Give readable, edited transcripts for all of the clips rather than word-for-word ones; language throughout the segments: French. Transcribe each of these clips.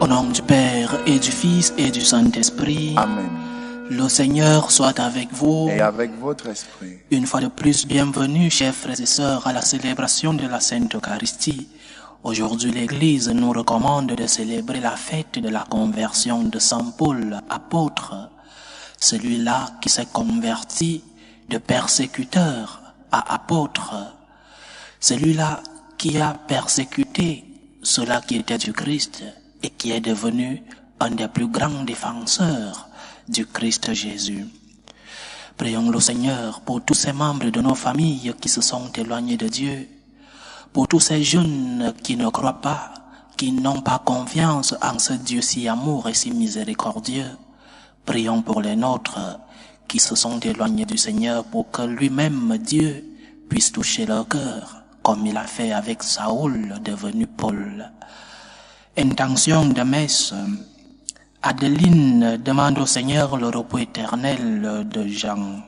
Au nom du Père et du Fils et du Saint-Esprit. Amen. Le Seigneur soit avec vous. Et avec votre esprit. Une fois de plus, bienvenue, chers frères et sœurs, à la célébration de la Sainte Eucharistie. Aujourd'hui, l'Église nous recommande de célébrer la fête de la conversion de Saint Paul, apôtre. Celui-là qui s'est converti de persécuteur à apôtre. Celui-là qui a persécuté ceux-là qui étaient du Christ et qui est devenu un des plus grands défenseurs du Christ Jésus. Prions le Seigneur pour tous ces membres de nos familles qui se sont éloignés de Dieu, pour tous ces jeunes qui ne croient pas, qui n'ont pas confiance en ce Dieu si amour et si miséricordieux. Prions pour les nôtres qui se sont éloignés du Seigneur pour que lui-même, Dieu, puisse toucher leur cœur, comme il a fait avec Saoul, devenu Paul. Intention de messe. Adeline demande au Seigneur le repos éternel de Jean.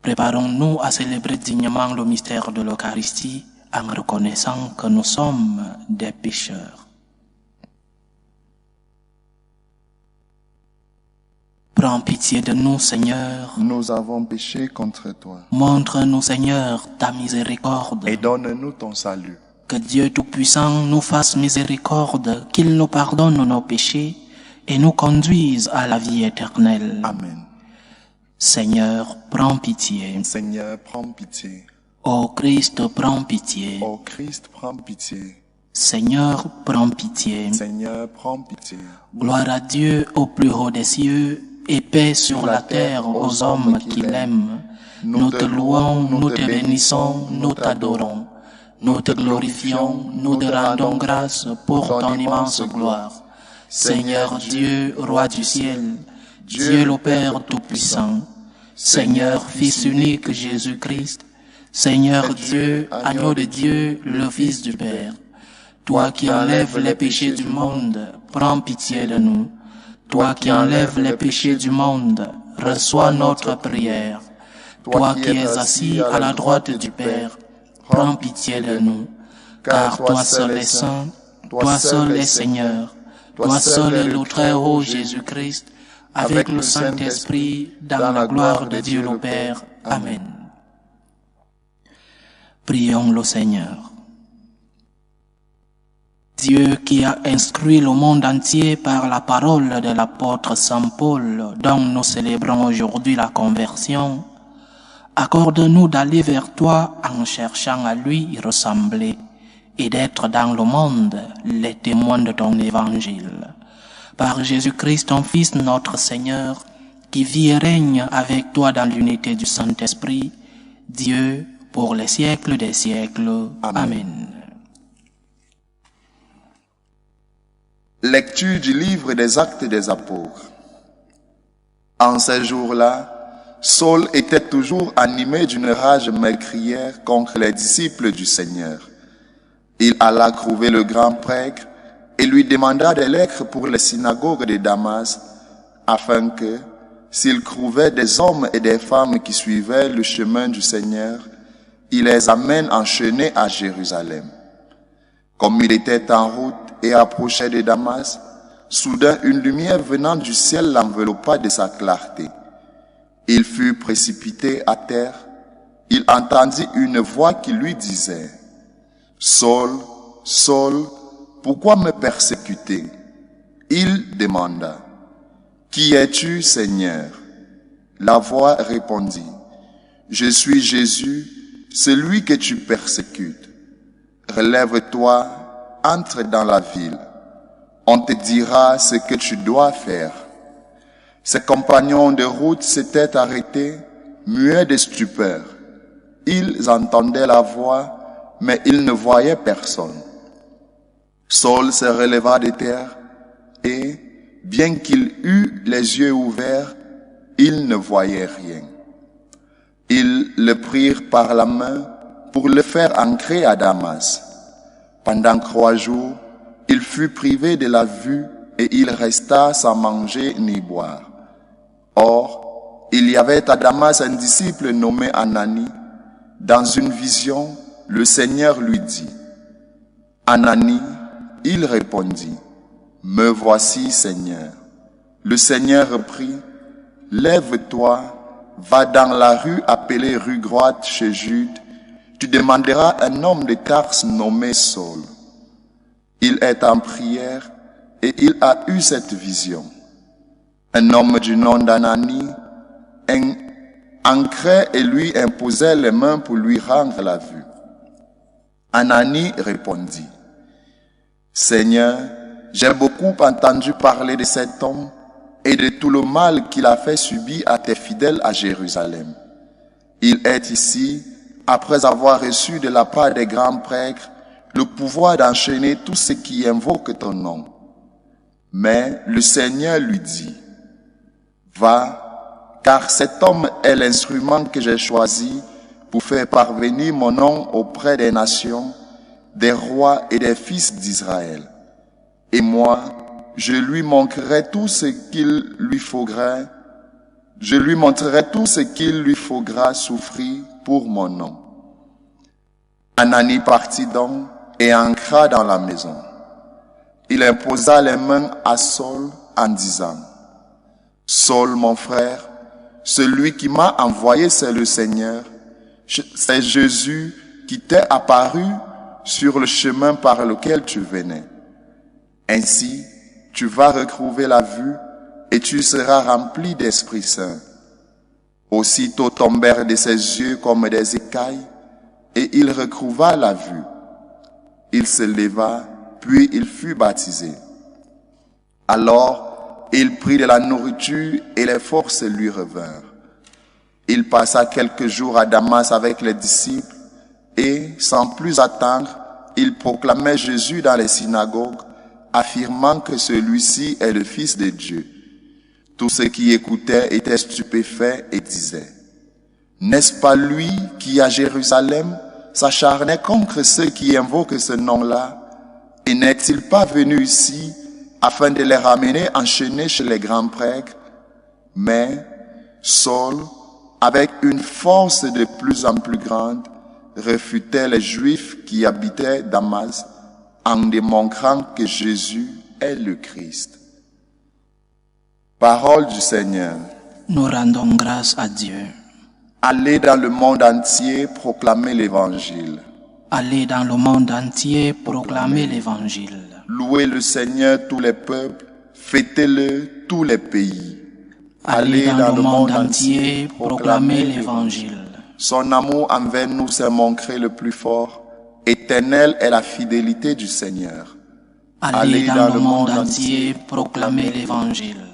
Préparons-nous à célébrer dignement le mystère de l'Eucharistie en reconnaissant que nous sommes des pécheurs. Prends pitié de nous, Seigneur. Nous avons péché contre toi. Montre-nous, Seigneur, ta miséricorde. Et donne-nous ton salut. Que Dieu Tout-Puissant nous fasse miséricorde, qu'il nous pardonne nos péchés et nous conduise à la vie éternelle. Amen. Seigneur, prends pitié. Seigneur, prends pitié. Ô Christ, prends pitié. Ô Christ, prends pitié. Seigneur, prends pitié. Seigneur, prends pitié. Gloire à Dieu au plus haut des cieux et paix sur la terre aux hommes qui l'aiment. Nous te louons, nous te bénissons, nous t'adorons. Nous te glorifions, nous te rendons grâce pour ton immense gloire. Seigneur Dieu, Roi du ciel, Dieu le Père Tout-Puissant, Seigneur Fils unique Jésus-Christ, Seigneur Dieu, Agneau de Dieu, le Fils du Père. Toi qui enlèves les péchés du monde, prends pitié de nous. Toi qui enlèves les péchés du monde, reçois notre prière. Toi qui es assis à la droite du Père, prends pitié de nous, car toi seul est saint, toi seul est Seigneur, toi seul est le Très-Haut Jésus-Christ, avec le Saint-Esprit, dans la gloire de Dieu le Père. Amen. Prions le Seigneur. Dieu qui a instruit le monde entier par la parole de l'apôtre Saint Paul, dont nous célébrons aujourd'hui la conversion, accorde-nous d'aller vers toi en cherchant à lui y ressembler et d'être dans le monde les témoins de ton évangile. Par Jésus-Christ, ton Fils, notre Seigneur, qui vit et règne avec toi dans l'unité du Saint-Esprit, Dieu, pour les siècles des siècles. Amen. Lecture du livre des Actes des Apôtres. En ces jours-là, Saul était toujours animé d'une rage meurtrière contre les disciples du Seigneur. Il alla trouver le grand prêtre et lui demanda des lettres pour les synagogues de Damas, afin que, s'il trouvait des hommes et des femmes qui suivaient le chemin du Seigneur, il les amène enchaînés à Jérusalem. Comme il était en route et approchait de Damas, soudain une lumière venant du ciel l'enveloppa de sa clarté. Il fut précipité à terre. Il entendit une voix qui lui disait, « Saul, Saul, pourquoi me persécuter ?» Il demanda, « Qui es-tu, Seigneur ?» La voix répondit, « Je suis Jésus, celui que tu persécutes. Relève-toi, entre dans la ville. On te dira ce que tu dois faire. » Ses compagnons de route s'étaient arrêtés, muets de stupeur. Ils entendaient la voix, mais ils ne voyaient personne. Saul se releva de terre et, bien qu'il eût les yeux ouverts, il ne voyait rien. Ils le prirent par la main pour le faire entrer à Damas. Pendant 3 jours, il fut privé de la vue et il resta sans manger ni boire. Or, il y avait à Damas un disciple nommé Ananie. Dans une vision, le Seigneur lui dit, « Ananie, il répondit, « Me voici, Seigneur. » Le Seigneur reprit, « Lève-toi, va dans la rue appelée rue droite chez Jude. Tu demanderas un homme de Tarse nommé Saul. Il est en prière et il a eu cette vision. Un homme du nom d'Anani ancrait et lui imposait les mains pour lui rendre la vue. Anani répondit, « Seigneur, j'ai beaucoup entendu parler de cet homme et de tout le mal qu'il a fait subir à tes fidèles à Jérusalem. Il est ici, après avoir reçu de la part des grands prêtres le pouvoir d'enchaîner tous ceux qui invoquent ton nom. » Mais le Seigneur lui dit, « Va, car cet homme est l'instrument que j'ai choisi pour faire parvenir mon nom auprès des nations, des rois et des fils d'Israël. Et moi, je lui montrerai tout ce qu'il lui faudra. Je lui montrerai tout ce qu'il lui faudra souffrir pour mon nom. » Anani partit donc et entra dans la maison. Il imposa les mains à Saul en disant, « Saul, mon frère, celui qui m'a envoyé, c'est le Seigneur. C'est Jésus qui t'est apparu sur le chemin par lequel tu venais. Ainsi, tu vas retrouver la vue et tu seras rempli d'Esprit Saint. » Aussitôt tombèrent de ses yeux comme des écailles et il retrouva la vue. Il se leva, puis il fut baptisé. Alors, il prit de la nourriture et les forces lui revinrent. Il passa quelques jours à Damas avec les disciples et, sans plus attendre, il proclamait Jésus dans les synagogues, affirmant que celui-ci est le Fils de Dieu. Tous ceux qui écoutaient étaient stupéfaits et disaient, « N'est-ce pas lui qui, à Jérusalem, s'acharnait contre ceux qui invoquent ce nom-là? Et n'est-il pas venu ici afin de les ramener enchaînés chez les grands prêtres? » Mais Saul, avec une force de plus en plus grande, réfutait les Juifs qui habitaient Damas en démontrant que Jésus est le Christ. Parole du Seigneur. Nous rendons grâce à Dieu. Allez dans le monde entier proclamer l'Évangile. Allez dans le monde entier proclamer l'Évangile. Louez le Seigneur tous les peuples, fêtez-le tous les pays. Allez dans le monde entier proclamer l'Évangile. Son amour envers nous s'est montré le plus fort. Éternelle est la fidélité du Seigneur. Allez dans le monde entier proclamer l'Évangile.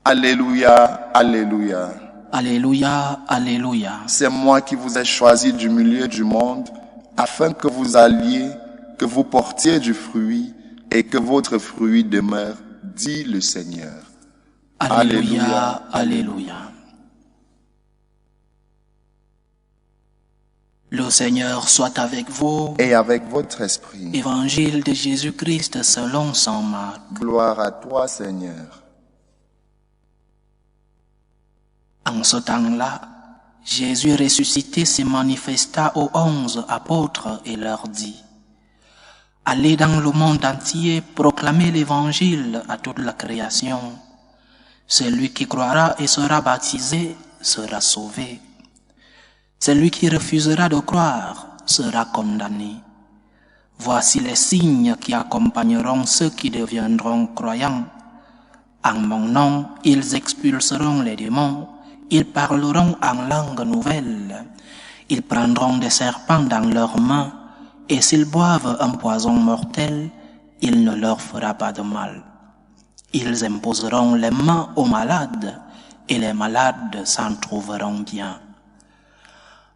Alléluia, Alléluia. Alléluia, Alléluia. C'est moi qui vous ai choisi du milieu du monde, afin que vous alliez, que vous portiez du fruit, et que votre fruit demeure, dit le Seigneur. Alléluia, Alléluia. Le Seigneur soit avec vous. Et avec votre esprit. Évangile de Jésus-Christ selon saint Marc. Gloire à toi, Seigneur. En ce temps-là, Jésus ressuscité se manifesta aux 11 apôtres et leur dit, « Allez dans le monde entier proclamer l'Évangile à toute la création. Celui qui croira et sera baptisé sera sauvé. Celui qui refusera de croire sera condamné. Voici les signes qui accompagneront ceux qui deviendront croyants. En mon nom, ils expulseront les démons. Ils parleront en langue nouvelle. Ils prendront des serpents dans leurs mains, et s'ils boivent un poison mortel, il ne leur fera pas de mal. Ils imposeront les mains aux malades, et les malades s'en trouveront bien. »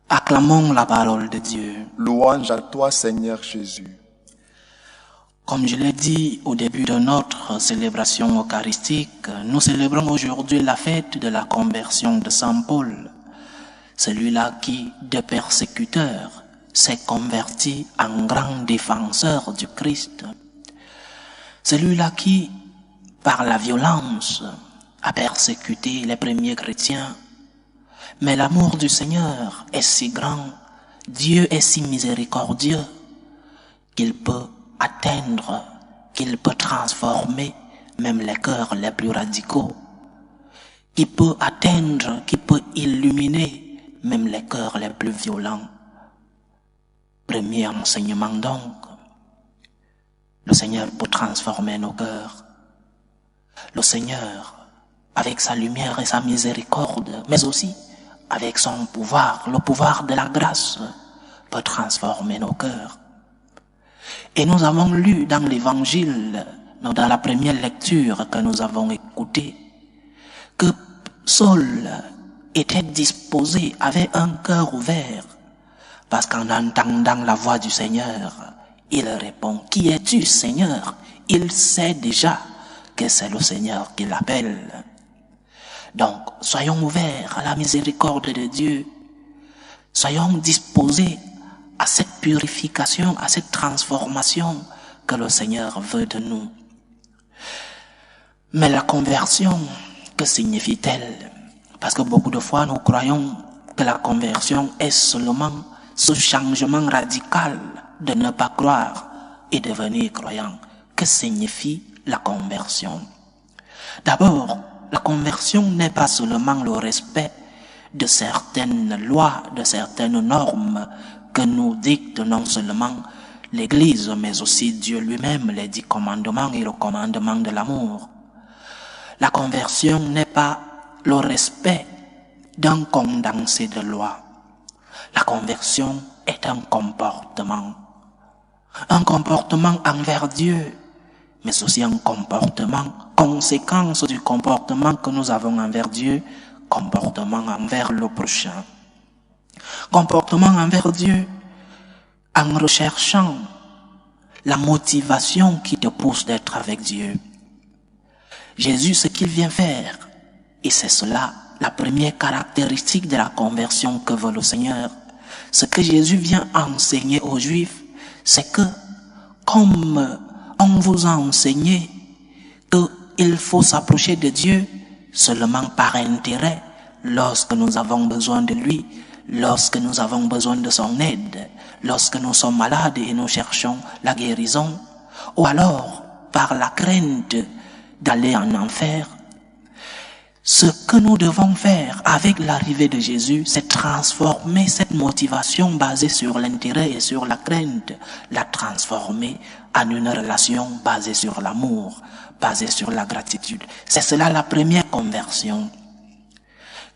Acclamons la parole de Dieu. Louange à toi, Seigneur Jésus. Comme je l'ai dit au début de notre célébration eucharistique, nous célébrons aujourd'hui la fête de la conversion de Saint Paul, celui-là qui, de persécuteur, s'est converti en grand défenseur du Christ, celui-là qui, par la violence, a persécuté les premiers chrétiens. Mais l'amour du Seigneur est si grand, Dieu est si miséricordieux, qu'il peut atteindre, qu'il peut transformer même les cœurs les plus radicaux, qui peut atteindre, qui peut illuminer même les cœurs les plus violents. Premier enseignement donc, le Seigneur peut transformer nos cœurs. Le Seigneur, avec sa lumière et sa miséricorde, mais aussi avec son pouvoir, le pouvoir de la grâce, peut transformer nos cœurs. Et nous avons lu dans l'Évangile, dans la première lecture que nous avons écoutée, que Saul était disposé, avait un cœur ouvert, parce qu'en entendant la voix du Seigneur, il répond, « Qui es-tu, Seigneur ?» Il sait déjà que c'est le Seigneur qui l'appelle. Donc, soyons ouverts à la miséricorde de Dieu. Soyons disposés à cette purification, à cette transformation que le Seigneur veut de nous. Mais la conversion, que signifie-t-elle? Parce que beaucoup de fois, nous croyons que la conversion est seulement ce changement radical de ne pas croire et devenir croyant. Que signifie la conversion? D'abord, la conversion n'est pas seulement le respect de certaines lois, de certaines normes que nous dicte non seulement l'Église, mais aussi Dieu lui-même, les 10 commandements et le commandement de l'amour. La conversion n'est pas le respect d'un condensé de lois. La conversion est un comportement envers Dieu, mais aussi un comportement, conséquence du comportement que nous avons envers Dieu, comportement envers le prochain. Comportement envers Dieu en recherchant la motivation qui te pousse d'être avec Dieu. Jésus, ce qu'il vient faire, et c'est cela, la première caractéristique de la conversion que veut le Seigneur, ce que Jésus vient enseigner aux Juifs, c'est que, comme on vous a enseigné qu'il faut s'approcher de Dieu seulement par intérêt, lorsque nous avons besoin de lui, lorsque nous avons besoin de son aide, lorsque nous sommes malades et nous cherchons la guérison, ou alors par la crainte d'aller en enfer. Ce que nous devons faire avec l'arrivée de Jésus, c'est transformer cette motivation basée sur l'intérêt et sur la crainte, la transformer en une relation basée sur l'amour, basée sur la gratitude. C'est cela la première conversion.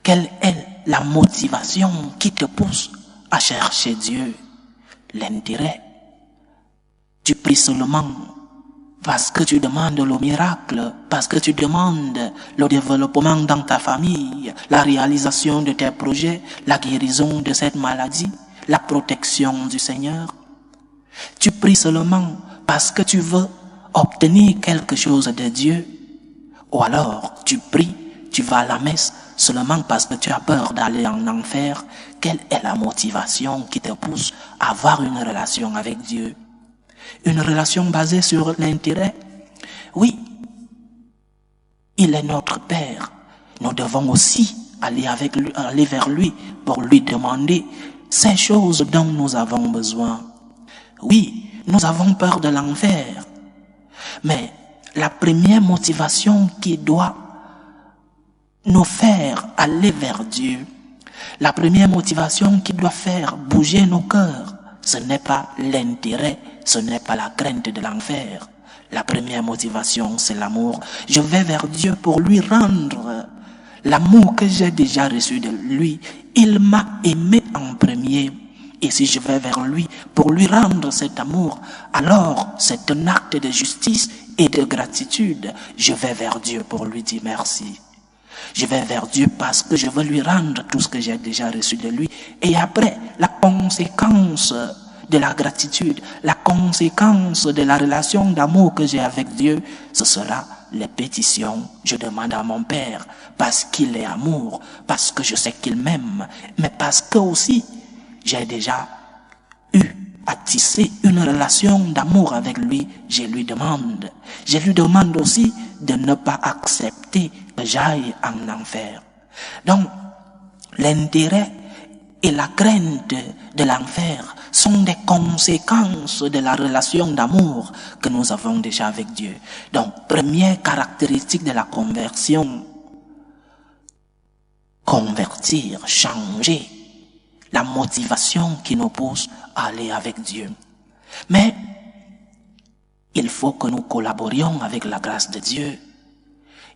Quelle est la motivation qui te pousse à chercher Dieu? L'intérêt. Tu pries seulement parce que tu demandes le miracle, parce que tu demandes le développement dans ta famille, la réalisation de tes projets, la guérison de cette maladie, la protection du Seigneur. Tu pries seulement parce que tu veux obtenir quelque chose de Dieu, ou alors tu pries, tu vas à la messe seulement parce que tu as peur d'aller en enfer. Quelle est la motivation qui te pousse à avoir une relation avec Dieu? Une relation basée sur l'intérêt? Oui, il est notre Père. Nous devons aussi aller vers lui pour lui demander ces choses dont nous avons besoin. Oui, nous avons peur de l'enfer. Mais la première motivation qui doit nous faire aller vers Dieu, la première motivation qui doit faire bouger nos cœurs, ce n'est pas l'intérêt, ce n'est pas la crainte de l'enfer. La première motivation, c'est l'amour. Je vais vers Dieu pour lui rendre l'amour que j'ai déjà reçu de lui. Il m'a aimé en premier. Et si je vais vers lui pour lui rendre cet amour, alors c'est un acte de justice et de gratitude. Je vais vers Dieu pour lui dire merci. Je vais vers Dieu parce que je veux lui rendre tout ce que j'ai déjà reçu de lui. Et après, la conséquence de la gratitude, la conséquence de la relation d'amour que j'ai avec Dieu, ce sera les pétitions. Je demande à mon Père parce qu'il est amour, parce que je sais qu'il m'aime, mais parce que aussi j'ai déjà eu à tisser une relation d'amour avec lui. Je lui demande aussi de ne pas accepter que j'aille en enfer. Donc, l'intérêt et la crainte de l'enfer sont des conséquences de la relation d'amour que nous avons déjà avec Dieu. Donc, première caractéristique de la conversion, convertir, changer, la motivation qui nous pousse à aller avec Dieu. Mais il faut que nous collaborions avec la grâce de Dieu.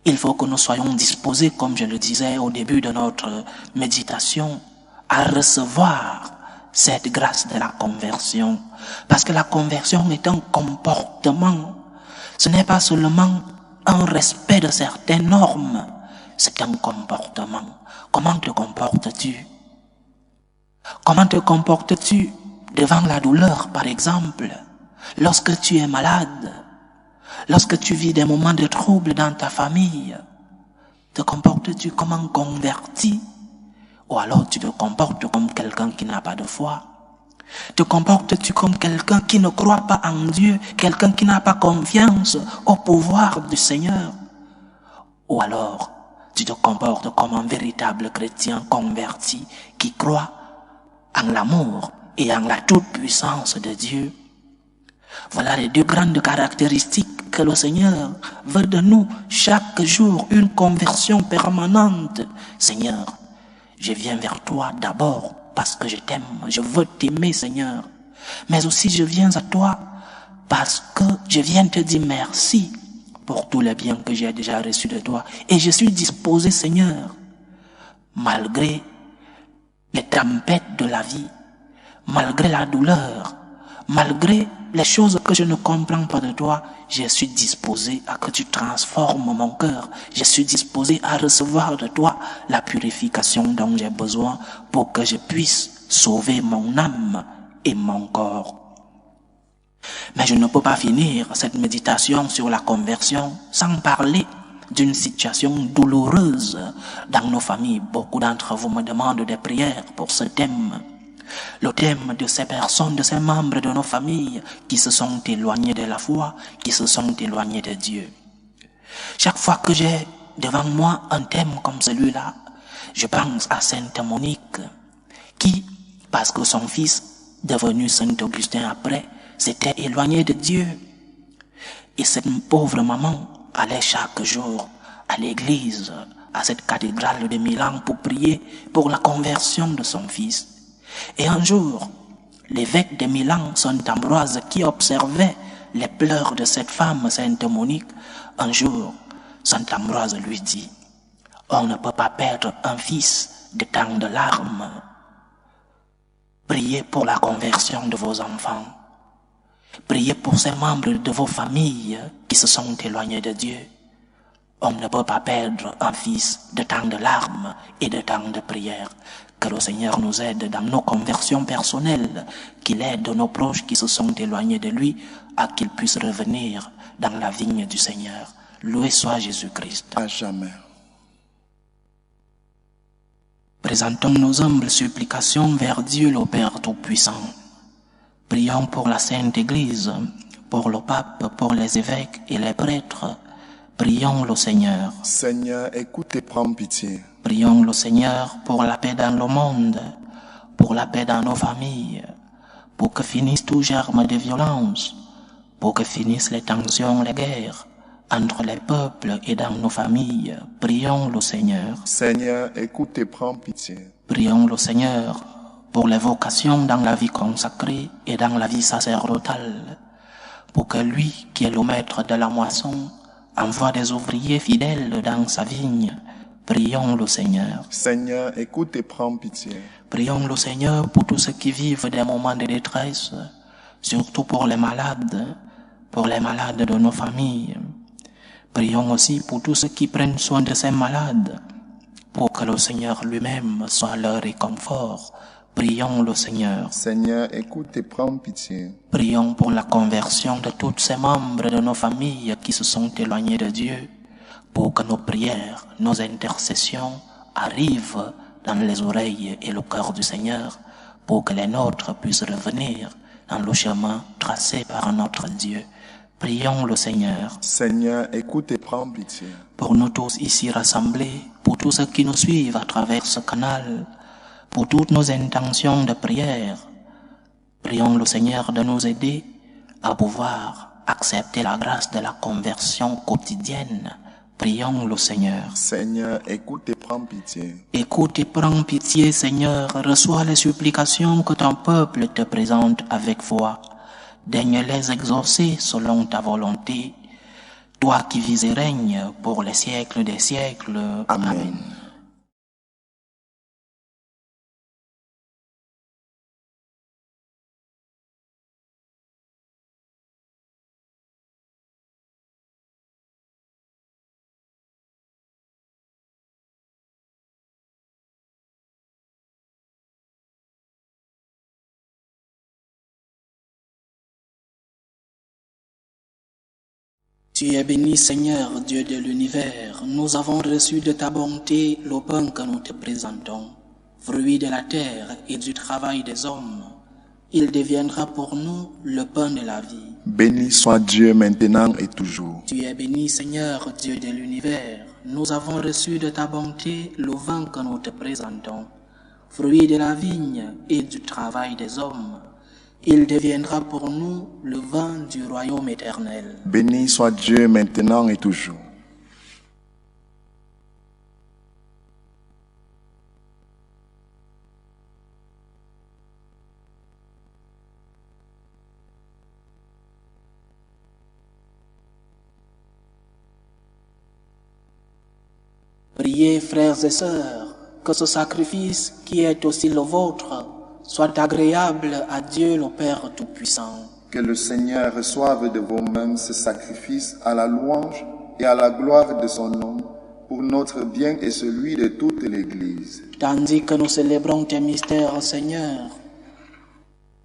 Il faut que nous soyons disposés, comme je le disais au début de notre méditation, à recevoir cette grâce de la conversion. Parce que la conversion est un comportement. Ce n'est pas seulement un respect de certaines normes, c'est un comportement. Comment te comportes-tu? Comment te comportes-tu devant la douleur, par exemple, lorsque tu es malade, lorsque tu vis des moments de trouble dans ta famille? Te comportes-tu comme un converti? Ou alors tu te comportes comme quelqu'un qui n'a pas de foi? Te comportes-tu comme quelqu'un qui ne croit pas en Dieu, quelqu'un qui n'a pas confiance au pouvoir du Seigneur? Ou alors tu te comportes comme un véritable chrétien converti qui croit en l'amour et en la toute-puissance de Dieu? Voilà les deux grandes caractéristiques que le Seigneur veut de nous chaque jour, une conversion permanente. Seigneur, je viens vers toi d'abord parce que je t'aime, je veux t'aimer, Seigneur. Mais aussi je viens à toi parce que je viens te dire merci pour tous les biens que j'ai déjà reçus de toi. Et je suis disposé, Seigneur, malgré les tempêtes de la vie, malgré la douleur, malgré les choses que je ne comprends pas de toi, je suis disposé à que tu transformes mon cœur. Je suis disposé à recevoir de toi la purification dont j'ai besoin pour que je puisse sauver mon âme et mon corps. Mais je ne peux pas finir cette méditation sur la conversion sans parler d'une situation douloureuse dans nos familles. Beaucoup d'entre vous me demandent des prières pour ce thème. Le thème de ces personnes, de ces membres de nos familles qui se sont éloignés de la foi, qui se sont éloignés de Dieu. Chaque fois que j'ai devant moi un thème comme celui-là, je pense à Sainte Monique qui, parce que son fils, devenu Saint Augustin après, s'était éloigné de Dieu. Et cette pauvre maman allait chaque jour à l'église, à cette cathédrale de Milan pour prier pour la conversion de son fils. Et un jour, l'évêque de Milan, Saint Ambroise, qui observait les pleurs de cette femme, Sainte Monique, un jour, Saint Ambroise lui dit, « On ne peut pas perdre un fils de tant de larmes. Priez pour la conversion de vos enfants. Priez pour ces membres de vos familles qui se sont éloignés de Dieu. On ne peut pas perdre un fils de tant de larmes et de tant de prières. » Que le Seigneur nous aide dans nos conversions personnelles, qu'il aide nos proches qui se sont éloignés de lui à qu'ils puissent revenir dans la vigne du Seigneur. Loué soit Jésus-Christ. À jamais. Présentons nos humbles supplications vers Dieu le Père Tout-Puissant. Prions pour la Sainte Église, pour le pape, pour les évêques et les prêtres. Prions le Seigneur. Seigneur, écoute et prends pitié. Prions le Seigneur pour la paix dans le monde, pour la paix dans nos familles, pour que finissent tout germe de violence, pour que finissent les tensions, les guerres entre les peuples et dans nos familles. Prions le Seigneur. Seigneur, écoute et prends pitié. Prions le Seigneur pour les vocations dans la vie consacrée et dans la vie sacerdotale, pour que lui, qui est le maître de la moisson, envoie des ouvriers fidèles dans sa vigne. Prions le Seigneur. Seigneur, écoute et prends pitié. Prions le Seigneur pour tous ceux qui vivent des moments de détresse, surtout pour les malades de nos familles. Prions aussi pour tous ceux qui prennent soin de ces malades, pour que le Seigneur lui-même soit leur réconfort. Prions le Seigneur. Seigneur, écoute et prends pitié. Prions pour la conversion de tous ces membres de nos familles qui se sont éloignés de Dieu, pour que nos prières, nos intercessions arrivent dans les oreilles et le cœur du Seigneur, pour que les nôtres puissent revenir dans le chemin tracé par notre Dieu. Prions le Seigneur. Seigneur, écoute et prends pitié. Pour nous tous ici rassemblés, pour tous ceux qui nous suivent à travers ce canal, Pour toutes nos intentions de prière, prions le Seigneur de nous aider à pouvoir accepter la grâce de la conversion quotidienne. Prions le Seigneur. Seigneur, écoute et prends pitié. Écoute et prends pitié, Seigneur. Reçois les supplications que ton peuple te présente avec foi. Daigne les exaucer selon ta volonté. Toi qui vis et règnes pour les siècles des siècles. Amen. Tu es béni, Seigneur, Dieu de l'univers. Nous avons reçu de ta bonté le pain que nous te présentons, fruit de la terre et du travail des hommes. Il deviendra pour nous le pain de la vie. Béni soit Dieu maintenant et toujours. Tu es béni, Seigneur, Dieu de l'univers. Nous avons reçu de ta bonté le vin que nous te présentons, fruit de la vigne et du travail des hommes. Il deviendra pour nous le vin du royaume éternel. Béni soit Dieu maintenant et toujours. Priez, frères et sœurs, que ce sacrifice qui est aussi le vôtre soit agréable à Dieu le Père Tout-Puissant. Que le Seigneur reçoive de vos mains ce sacrifice à la louange et à la gloire de son nom, pour notre bien et celui de toute l'Église. Tandis que nous célébrons tes mystères, Seigneur,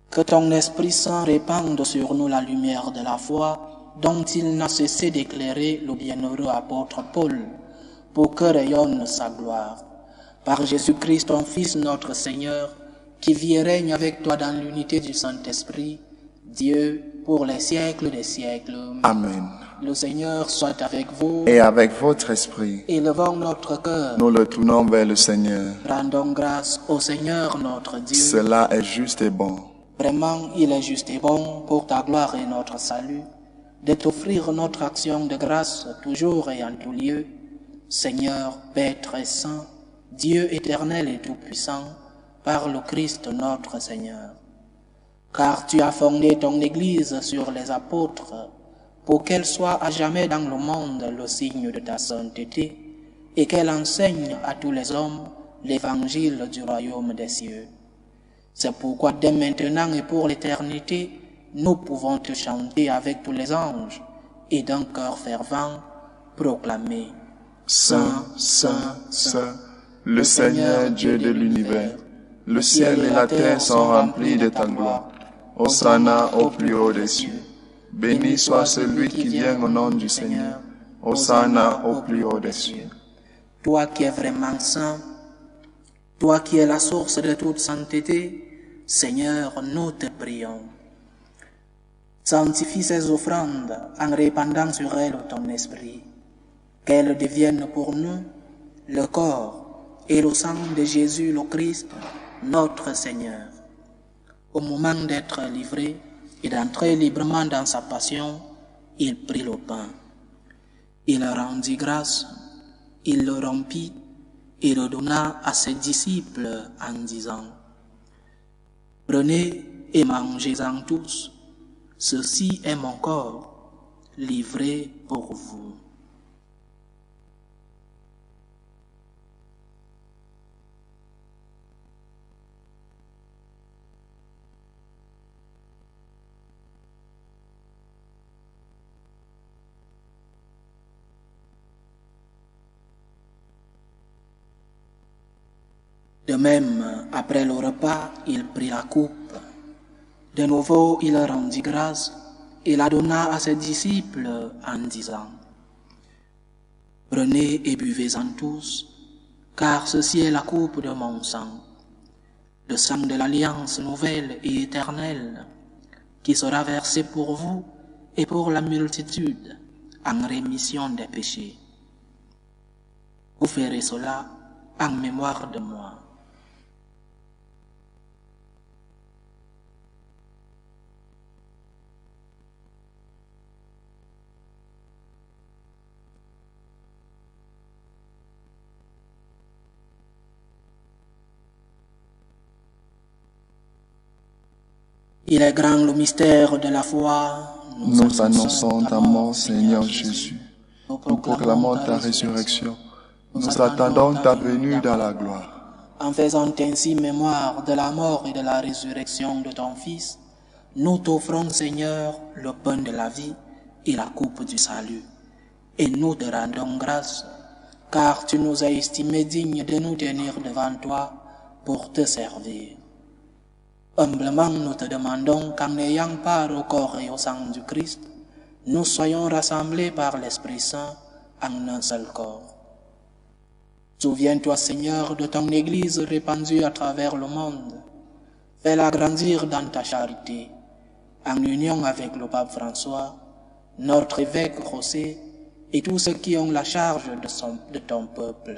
que ton Esprit Saint répande sur nous la lumière de la foi, dont il n'a cessé d'éclairer le bienheureux apôtre Paul, pour que rayonne sa gloire. Par Jésus-Christ, ton Fils, notre Seigneur, qui vit et règne avec toi dans l'unité du Saint-Esprit, Dieu, pour les siècles des siècles. Amen. Le Seigneur soit avec vous. Et avec votre esprit. Élevons notre cœur. Nous le tournons vers le Seigneur. Rendons grâce au Seigneur notre Dieu. Cela est juste et bon. Vraiment, il est juste et bon pour ta gloire et notre salut, de t'offrir notre action de grâce toujours et en tout lieu. Seigneur, Père très saint, Dieu éternel et tout-puissant, par le Christ notre Seigneur. Car tu as fondé ton Église sur les apôtres, pour qu'elle soit à jamais dans le monde le signe de ta sainteté, et qu'elle enseigne à tous les hommes l'évangile du royaume des cieux. C'est pourquoi dès maintenant et pour l'éternité, nous pouvons te chanter avec tous les anges, et d'un cœur fervent proclamer: Saint, Saint, Saint, le Seigneur Dieu de l'univers. Le ciel et la terre sont remplis de ta gloire. Hosanna au plus haut des cieux. Béni soit celui qui vient au nom du Seigneur. Hosanna au plus haut des cieux. Toi qui es vraiment saint, toi qui es la source de toute sainteté, Seigneur, nous te prions. Sanctifie ces offrandes en répandant sur elles ton esprit, qu'elles deviennent pour nous le corps et le sang de Jésus le Christ, notre Seigneur. Au moment d'être livré et d'entrer librement dans sa passion, il prit le pain. Il rendit grâce, il le rompit et le donna à ses disciples en disant: Prenez et mangez-en tous, ceci est mon corps, livré pour vous. De même, après le repas, il prit la coupe. De nouveau, il rendit grâce et la donna à ses disciples en disant: Prenez et buvez-en tous, car ceci est la coupe de mon sang, le sang de l'alliance nouvelle et éternelle, qui sera versé pour vous et pour la multitude en rémission des péchés. Vous ferez cela en mémoire de moi. Il est grand le mystère de la foi. Nous annonçons ta mort, Seigneur Jésus. Nous proclamons ta résurrection. Nous attendons ta venue dans la gloire. En faisant ainsi mémoire de la mort et de la résurrection de ton Fils, nous t'offrons, Seigneur, le pain de la vie et la coupe du salut. Et nous te rendons grâce, car tu nous as estimés dignes de nous tenir devant toi pour te servir. Humblement, nous te demandons qu'en ayant part au corps et au sang du Christ, nous soyons rassemblés par l'Esprit Saint en un seul corps. Souviens-toi, Seigneur, de ton Église répandue à travers le monde. Fais-la grandir dans ta charité, en union avec le pape François, notre évêque José et tous ceux qui ont la charge de ton peuple.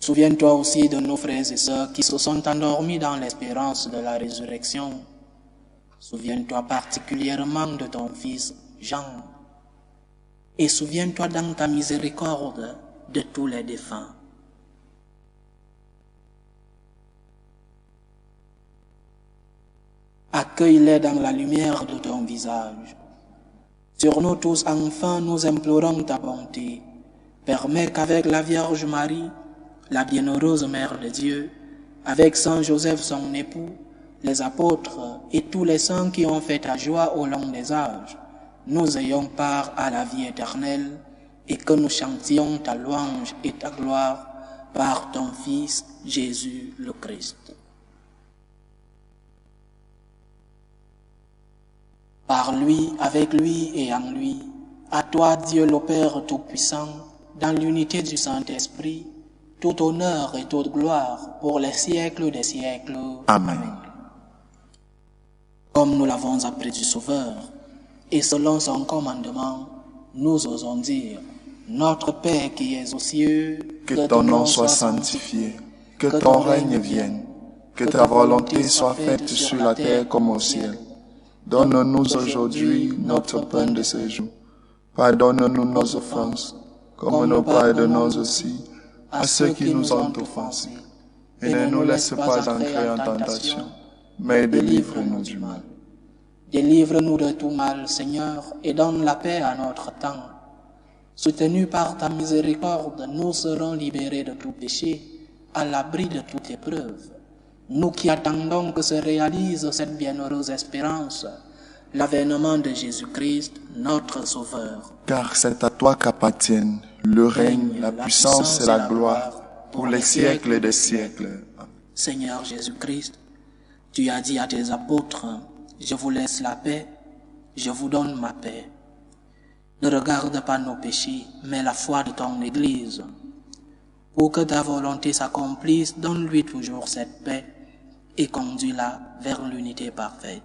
Souviens-toi aussi de nos frères et sœurs qui se sont endormis dans l'espérance de la résurrection. Souviens-toi particulièrement de ton fils Jean. Et souviens-toi dans ta miséricorde de tous les défunts. Accueille-les dans la lumière de ton visage. Sur nous tous, enfin, nous implorons ta bonté. Permets qu'avec la Vierge Marie, la bienheureuse Mère de Dieu, avec Saint Joseph son époux, les apôtres et tous les saints qui ont fait ta joie au long des âges, nous ayons part à la vie éternelle et que nous chantions ta louange et ta gloire par ton Fils Jésus le Christ. Par lui, avec lui et en lui, à toi Dieu le Père Tout-Puissant, dans l'unité du Saint-Esprit, tout honneur et toute gloire pour les siècles des siècles. Amen. Comme nous l'avons appris du Sauveur, et selon son commandement, nous osons dire, notre Père qui es aux cieux, que ton nom soit sanctifié, que ton règne vienne, que ta volonté soit faite sur la terre comme au ciel. Donne-nous aujourd'hui notre pain de ce jour. Pardonne-nous nos offenses, comme nous pardonnons aussi à ceux qui nous ont offensés. Et ne nous laisse pas entrer en tentation, mais délivre-nous du mal. Délivre-nous de tout mal, Seigneur, et donne la paix à notre temps. Soutenus par ta miséricorde, nous serons libérés de tout péché, à l'abri de toute épreuve. Nous qui attendons que se réalise cette bienheureuse espérance, l'avènement de Jésus-Christ, notre Sauveur. Car c'est à toi qu'appartiennent le règne, la puissance et la gloire pour les siècles des siècles. Seigneur Jésus-Christ, tu as dit à tes apôtres, je vous laisse la paix, je vous donne ma paix. Ne regarde pas nos péchés, mais la foi de ton Église. Pour que ta volonté s'accomplisse, donne-lui toujours cette paix et conduis-la vers l'unité parfaite.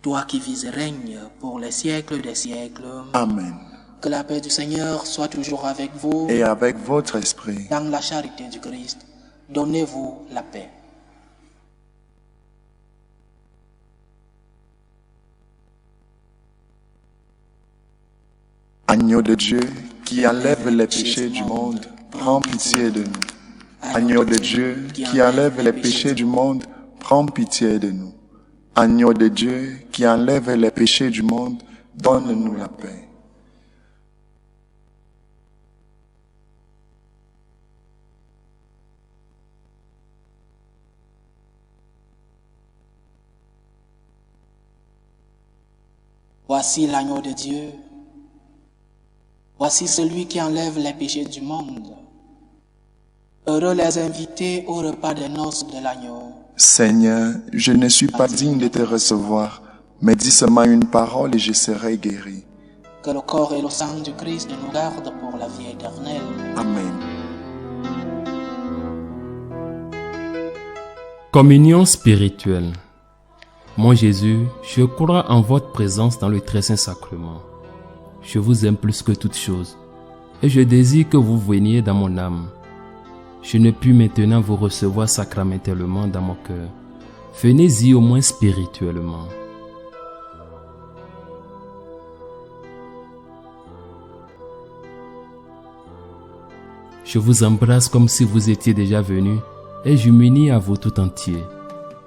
Toi qui vis et règnes pour les siècles des siècles. Amen. Que la paix du Seigneur soit toujours avec vous. Et avec votre esprit. Dans la charité du Christ, donnez-vous la paix. Agneau de Dieu qui enlève les péchés du monde, prends pitié de nous. Agneau de Dieu qui enlève les péchés du monde, prends pitié de nous. Agneau de Dieu qui enlève les péchés du monde, donne-nous la paix. Voici l'agneau de Dieu. Voici celui qui enlève les péchés du monde. Heureux les invités au repas des noces de l'agneau. Seigneur, je ne suis pas digne de te recevoir, mais dis seulement une parole et je serai guéri. Que le corps et le sang du Christ nous gardent pour la vie éternelle. Amen. Communion spirituelle. Mon Jésus, je crois en votre présence dans le très saint sacrement. Je vous aime plus que toute chose, et je désire que vous veniez dans mon âme. Je ne puis maintenant vous recevoir sacramentellement dans mon cœur. Venez-y au moins spirituellement. Je vous embrasse comme si vous étiez déjà venu, et je m'unis à vous tout entier.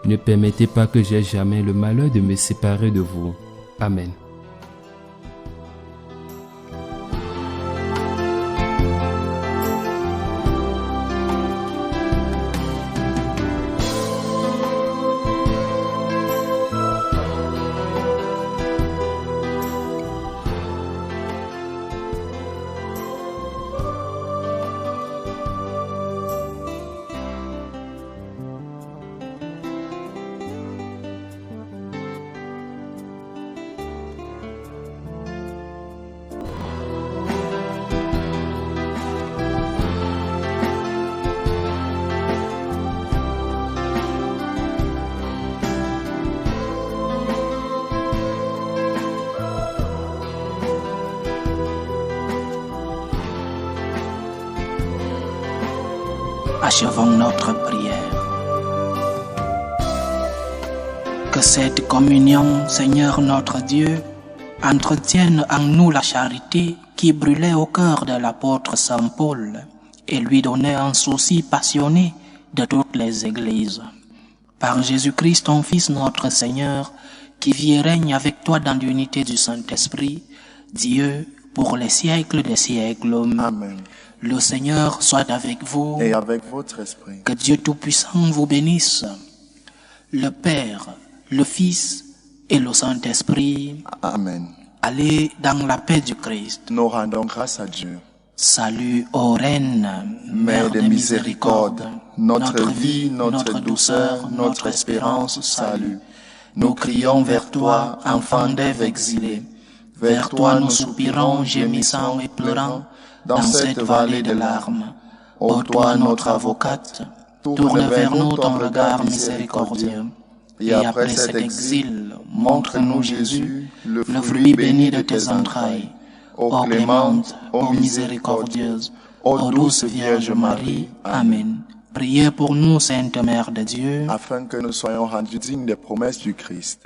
Ne permettez pas que j'aie jamais le malheur de me séparer de vous. Amen. Achevons notre prière. Que cette communion, Seigneur notre Dieu, entretienne en nous la charité qui brûlait au cœur de l'apôtre Saint Paul et lui donnait un souci passionné de toutes les églises. Par Jésus-Christ, ton Fils notre Seigneur, qui vit et règne avec toi dans l'unité du Saint-Esprit, Dieu, pour les siècles des siècles. Amen. Le Seigneur soit avec vous. Et avec votre esprit. Que Dieu Tout-Puissant vous bénisse, le Père, le Fils et le Saint-Esprit. Amen. Allez dans la paix du Christ. Nous rendons grâce à Dieu. Salut, ô Reine, Mère de miséricorde, notre vie, notre douceur, notre espérance, salut. Nous crions vers toi, enfant d'Ève exilée. Vers toi nous soupirons, gémissant et pleurant, dans cette vallée de larmes. Ô toi, notre avocate, tourne vers nous ton regard miséricordieux. Et après cet exil, montre-nous Jésus, le fruit béni de tes entrailles. Ô clémente, ô miséricordieuse, ô douce Vierge Marie. Amen. Priez pour nous, Sainte Mère de Dieu, Afin que nous soyons rendus dignes des promesses du Christ.